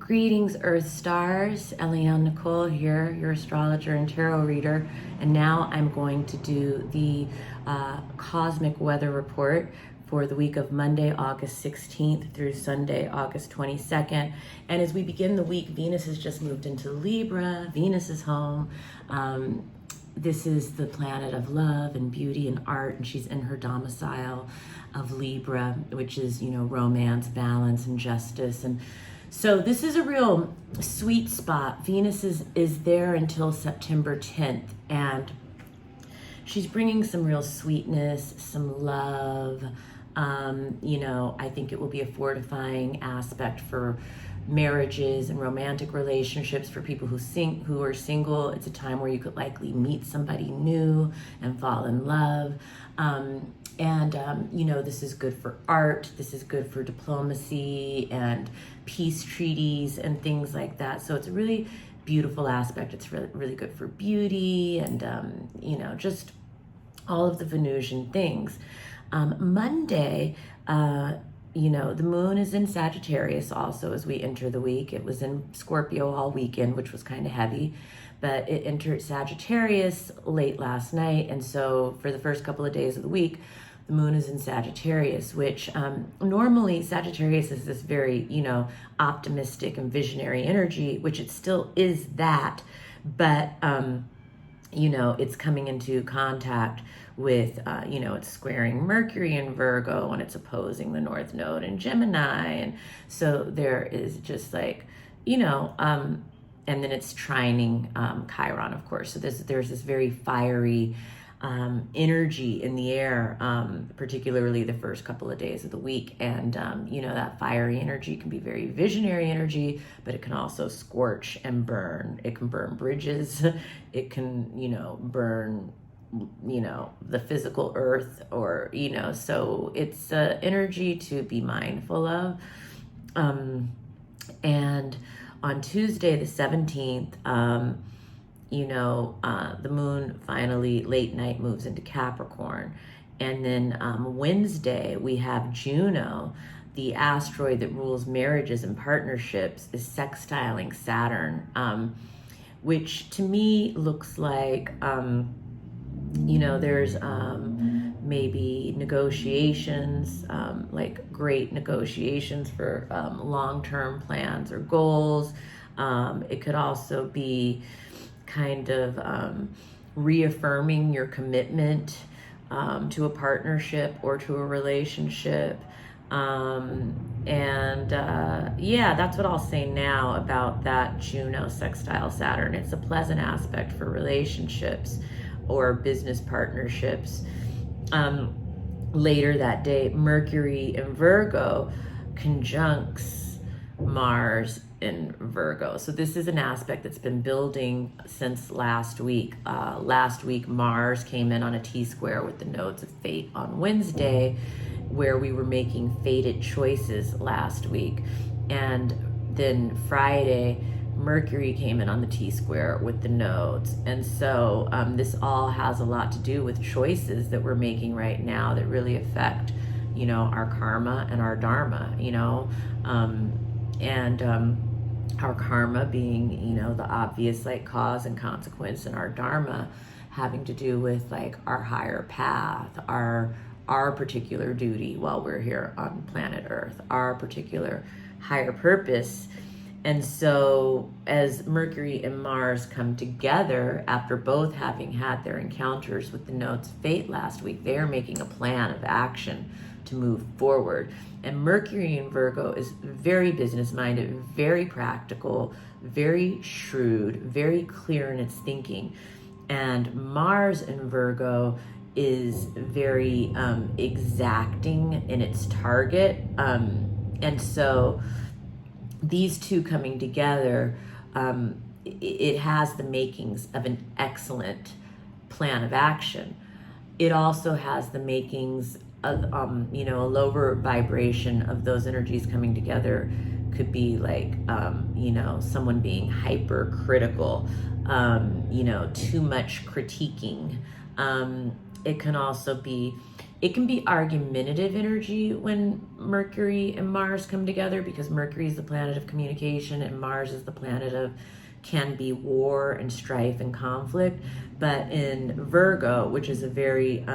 Greetings, Earth Stars. Eliane Nicole here, your astrologer and tarot reader. And now I'm going to do the cosmic weather report for the week of Monday, August 16th through Sunday, August 22nd. And as we begin the week, Venus has just moved into Libra. Venus is home. This is the planet of love and beauty and art, and she's in her domicile of Libra, which is, romance, balance, and justice. And so this is a real sweet spot. Venus is there until September 10th, and she's bringing some real sweetness, some love. I think it will be a fortifying aspect for marriages and romantic relationships for people who are single. It's a time where you could likely meet somebody new and fall in love. This is good for art. This is good for diplomacy and peace treaties and things like that. So it's a really beautiful aspect. It's really, really good for beauty and, just all of the Venusian things. Monday, the moon is in Sagittarius also as we enter the week. It was in Scorpio all weekend, which was kind of heavy, but it entered Sagittarius late last night. And so for the first couple of days of the week, the moon is in Sagittarius, which normally Sagittarius is this very, optimistic and visionary energy, which it still is that, but, it's coming into contact with, it's squaring Mercury in Virgo, and it's opposing the North Node in Gemini. And so there is just like, and then it's trining Chiron, of course. So there's this very fiery energy in the air, particularly the first couple of days of the week. And, that fiery energy can be very visionary energy, but it can also scorch and burn. It can burn bridges. It can, burn, the physical earth or, so it's energy to be mindful of. And on Tuesday, the 17th, the moon finally late night moves into Capricorn. And then Wednesday, we have Juno, the asteroid that rules marriages and partnerships, is sextiling Saturn, which to me looks like, there's maybe negotiations, like great negotiations for long-term plans or goals. It could also be kind of reaffirming your commitment to a partnership or to a relationship. That's what I'll say now about that Juno sextile Saturn. It's a pleasant aspect for relationships or business partnerships. Later that day, Mercury in Virgo conjuncts Mars in Virgo. So this is an aspect that's been building since last week. Last week, Mars came in on a T-square with the nodes of fate on Wednesday, where we were making fated choices last week. And then Friday, Mercury came in on the T-square with the nodes. And so this all has a lot to do with choices that we're making right now that really affect, our karma and our dharma, our karma being, the obvious like cause and consequence, and our dharma having to do with like our higher path, our particular duty while we're here on planet Earth, our particular higher purpose. And so as Mercury and Mars come together after both having had their encounters with the nodes of fate last week, they are making a plan of action to move forward. And Mercury in Virgo is very business-minded, very practical, very shrewd, very clear in its thinking. And Mars in Virgo is very exacting in its target. And so these two coming together, it has the makings of an excellent plan of action. It also has the makings of, a lower vibration of those energies coming together. Could be like, someone being hypercritical, too much critiquing. It can also be, It can be argumentative energy when Mercury and Mars come together, because Mercury is the planet of communication and Mars is the planet of, can be war and strife and conflict. But in Virgo, which is a very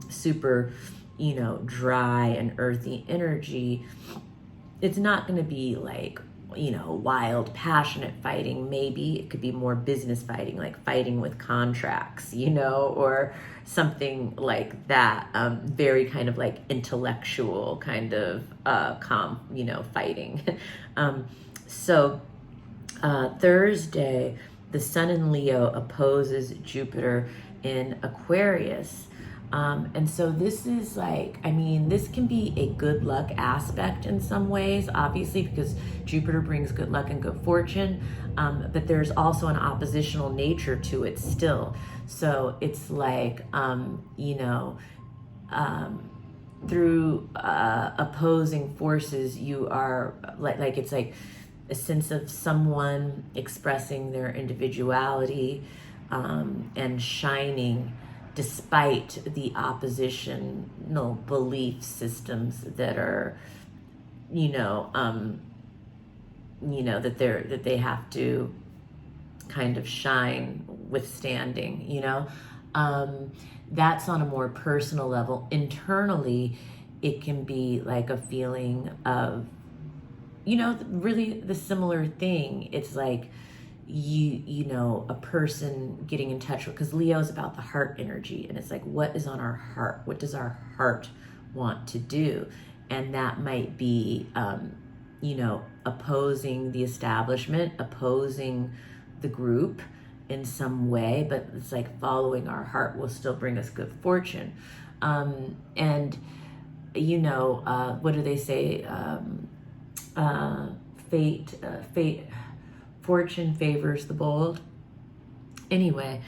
super, dry and earthy energy, it's not going to be like, wild, passionate fighting. Maybe it could be more business fighting, like fighting with contracts, or something like that. Very kind of like intellectual kind of fighting. So Thursday, the Sun in Leo opposes Jupiter in Aquarius. And so this is like, this can be a good luck aspect in some ways, obviously, because Jupiter brings good luck and good fortune. But there's also an oppositional nature to it still. So it's like, through opposing forces, you are like it's like a sense of someone expressing their individuality and shining despite the oppositional belief systems that are, that they have to kind of shine withstanding, that's on a more personal level. Internally, it can be like a feeling of, really the similar thing. It's like, a person getting in touch with, because Leo is about the heart energy, and it's like, what is on our heart? What does our heart want to do? And that might be, opposing the establishment, opposing the group in some way, but it's like following our heart will still bring us good fortune. And, what do they say? Fate, fortune favors the bold. Anyway,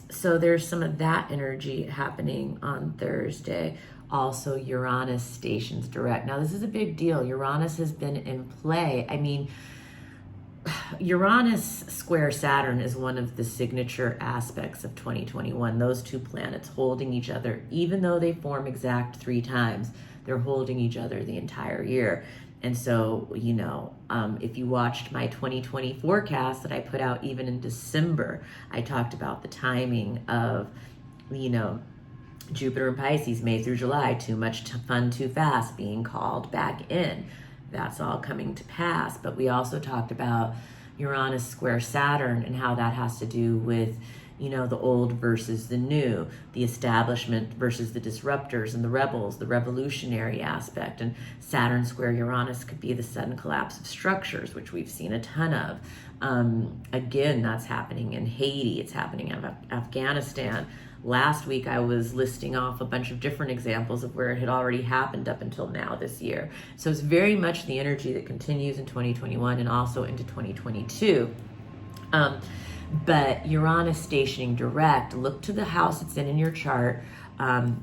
so there's some of that energy happening on Thursday. Also, Uranus stations direct. Now, this is a big deal. Uranus has been in play. Uranus square Saturn is one of the signature aspects of 2021. Those two planets holding each other, even though they form exact 3 times, they're holding each other the entire year. And so, if you watched my 2020 forecast that I put out even in December, I talked about the timing of, Jupiter in Pisces, May through July, too much fun too fast, being called back in. That's all coming to pass. But we also talked about Uranus square Saturn and how that has to do with, the old versus the new, the establishment versus the disruptors and the rebels, the revolutionary aspect. And Saturn square Uranus could be the sudden collapse of structures, which we've seen a ton of. Again, that's happening in Haiti. It's happening in Afghanistan. Last week, I was listing off a bunch of different examples of where it had already happened up until now this year. So it's very much the energy that continues in 2021 and also into 2022. But Uranus stationing direct, look to the house it's in your chart.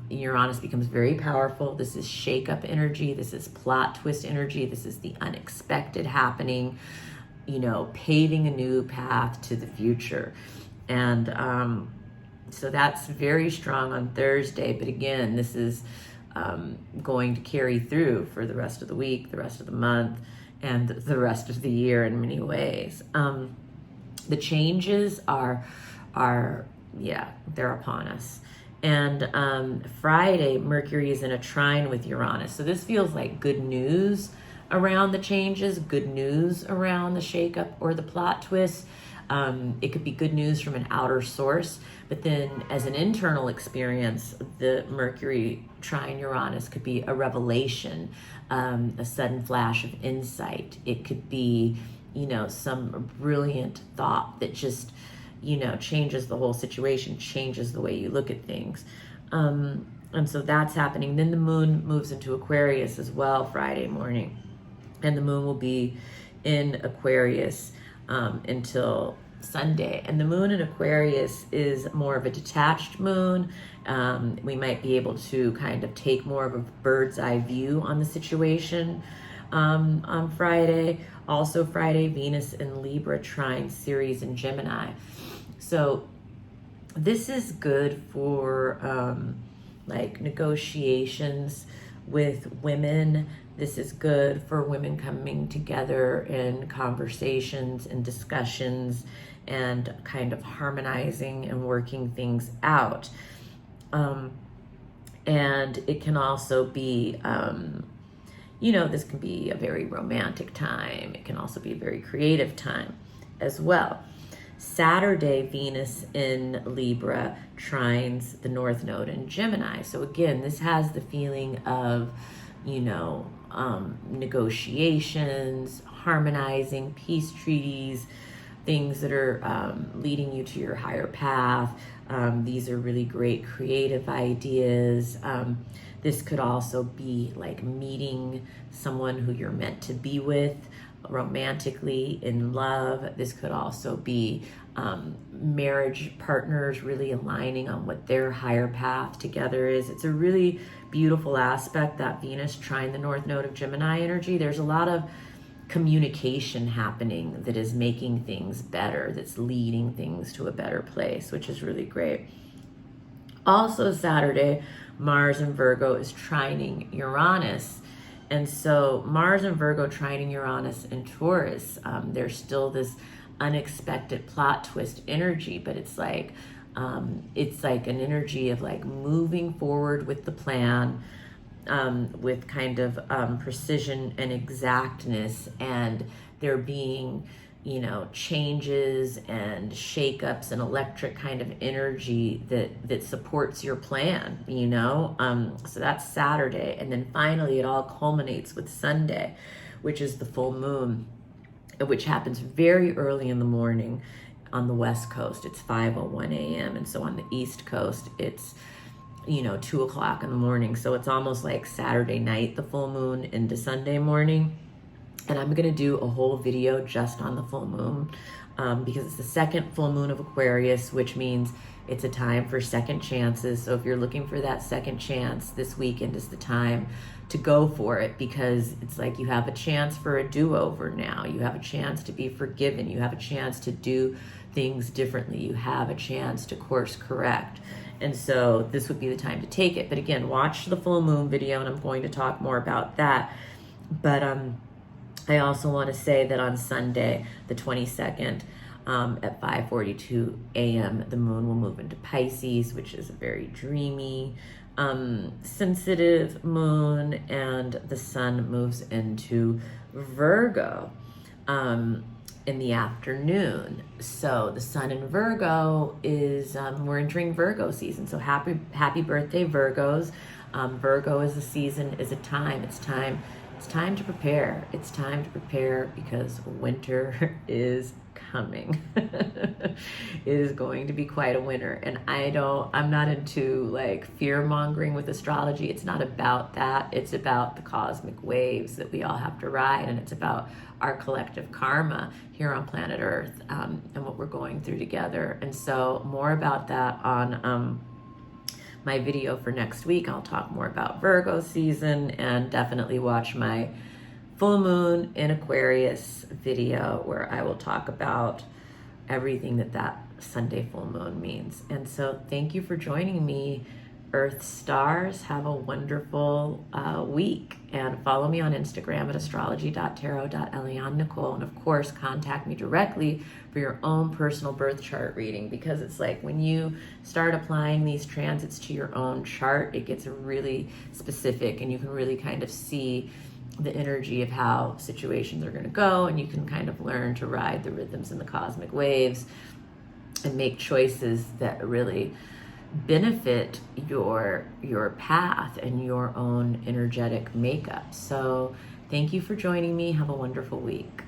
Uranus becomes very powerful. This is shake-up energy. This is plot twist energy. This is the unexpected happening, paving a new path to the future. And so that's very strong on Thursday. But again, this is going to carry through for the rest of the week, the rest of the month, and the rest of the year in many ways. The changes are they're upon us. And Friday, Mercury is in a trine with Uranus. So this feels like good news around the changes, good news around the shakeup or the plot twist. It could be good news from an outer source, but then as an internal experience, the Mercury trine Uranus could be a revelation, a sudden flash of insight. It could be, some brilliant thought that just, changes the whole situation, changes the way you look at things. And so that's happening. Then the moon moves into Aquarius as well Friday morning. And the moon will be in Aquarius until Sunday. And the moon in Aquarius is more of a detached moon. We might be able to kind of take more of a bird's eye view on the situation on Friday. Also Friday, Venus in Libra trine Ceres in Gemini. So this is good for like negotiations with women. This is good for women coming together in conversations and discussions and kind of harmonizing and working things out. And it can also be, this can be a very romantic time. It can also be a very creative time as well. Saturday, Venus in Libra trines the North Node in Gemini. So again, this has the feeling of, negotiations, harmonizing, peace treaties, things that are leading you to your higher path. These are really great creative ideas. This could also be like meeting someone who you're meant to be with romantically, in love. This could also be marriage partners really aligning on what their higher path together is. It's a really beautiful aspect, that Venus trine the North Node of Gemini energy. There's a lot of communication happening that is making things better, that's leading things to a better place, which is really great. Also Saturday, Mars in Virgo is trining Uranus. And so Mars and Virgo trining Uranus and Taurus, there's still this unexpected plot twist energy, but it's like an energy of like moving forward with the plan, with kind of precision and exactness, and there being changes and shakeups and electric kind of energy that supports your plan, so that's Saturday. And then finally it all culminates with Sunday, which is the full moon, which happens very early in the morning on the West Coast. It's 5:01 a.m. And so on the East Coast, it's 2 o'clock in the morning. So it's almost like Saturday night, the full moon, into Sunday morning. And I'm going to do a whole video just on the full moon, because it's the second full moon of Aquarius, which means it's a time for second chances. So if you're looking for that second chance, this weekend is the time to go for it, because it's like you have a chance for a do-over now. You have a chance to be forgiven. You have a chance to do things differently. You have a chance to course correct. And so this would be the time to take it. But again, watch the full moon video, and I'm going to talk more about that. But I also want to say that on Sunday, the 22nd, at 5:42 a.m., the moon will move into Pisces, which is a very dreamy, sensitive moon, and the sun moves into Virgo in the afternoon. So the sun in Virgo is, we're entering Virgo season. So happy birthday, Virgos. Virgo is a season, is a time. It's time to prepare. It's time to prepare because winter is coming. It is going to be quite a winter. And I'm not into like fear mongering with astrology. It's not about that. It's about the cosmic waves that we all have to ride. And it's about our collective karma here on planet Earth, and what we're going through together. And so more about that on my video for next week. I'll talk more about Virgo season, and definitely watch my full moon in Aquarius video, where I will talk about everything that Sunday full moon means. And so thank you for joining me, Earth Stars. Have a wonderful week, and follow me on Instagram at astrology.tarot.Eliane Nicole. And of course, contact me directly for your own personal birth chart reading, because it's like when you start applying these transits to your own chart, it gets really specific, and you can really kind of see the energy of how situations are going to go, and you can kind of learn to ride the rhythms and the cosmic waves and make choices that really benefit your path and your own energetic makeup. So thank you for joining me. Have a wonderful week.